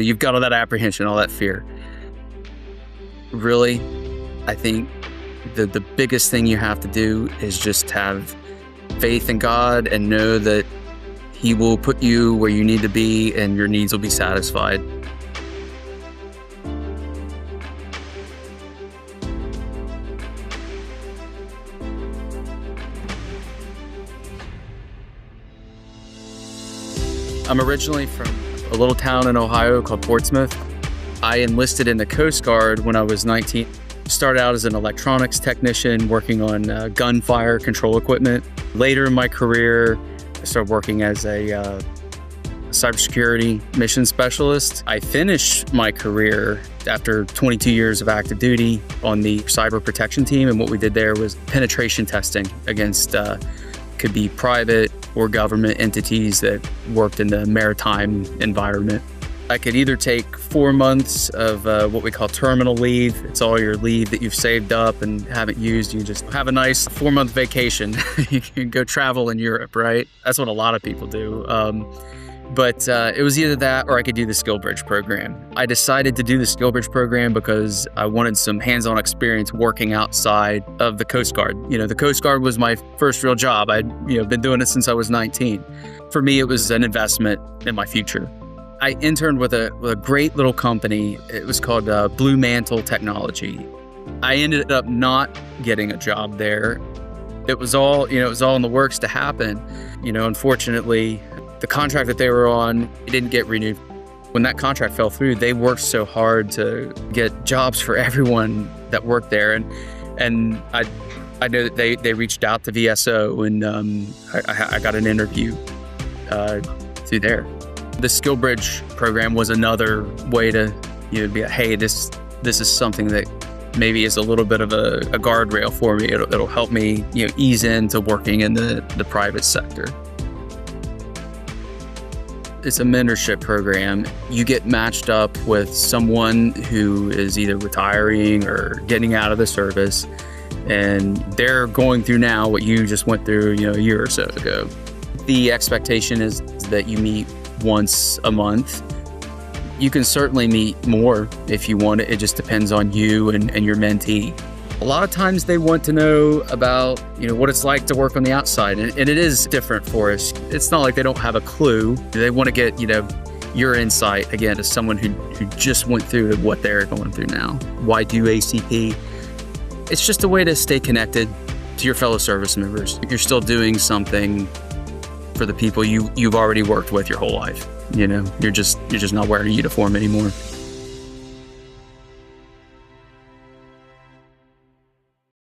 You've got all that apprehension, all that fear. Really, I think the biggest thing you have to do is just have faith in God and know that He will put you where you need to be and your needs will be satisfied. I'm originally from a little town in Ohio called Portsmouth. I enlisted in the Coast Guard when I was 19. Started out as an electronics technician working on gunfire control equipment. Later in my career, I started working as a cybersecurity mission specialist. I finished my career after 22 years of active duty on the cyber protection team, and what we did there was penetration testing against could be private or government entities that worked in the maritime environment. I could either take 4 months of what we call terminal leave. It's all your leave that you've saved up and haven't used. You just have a nice 4-month vacation. You can go travel in Europe, right? That's what a lot of people do. But it was either that or I could do the SkillBridge program. I decided to do the SkillBridge program because I wanted some hands-on experience working outside of the Coast Guard. The Coast Guard was my first real job. I'd been doing it since I was 19. For me, it was an investment in my future. I interned with a great little company. It was called Blue Mantle Technology. I ended up not getting a job there. It was all in the works to happen. Unfortunately, the contract that they were on, it didn't get renewed. When that contract fell through, they worked so hard to get jobs for everyone that worked there. And I know that they reached out to VSO, and I got an interview through there. The SkillBridge program was another way to be hey, this is something that maybe is a little bit of a guardrail for me. It'll help me ease into working in the private sector. It's a mentorship program. You get matched up with someone who is either retiring or getting out of the service, and they're going through now what you just went through a year or so ago. The expectation is that you meet once a month. You can certainly meet more if you want it. It just depends on you and your mentee. A lot of times they want to know about what it's like to work on the outside, and it is different for us. It's not like they don't have a clue. They want to get your insight again as someone who just went through what they're going through now. Why do ACP? It's just a way to stay connected to your fellow service members. You're still doing something for the people you've already worked with your whole life. You're just not wearing a uniform anymore.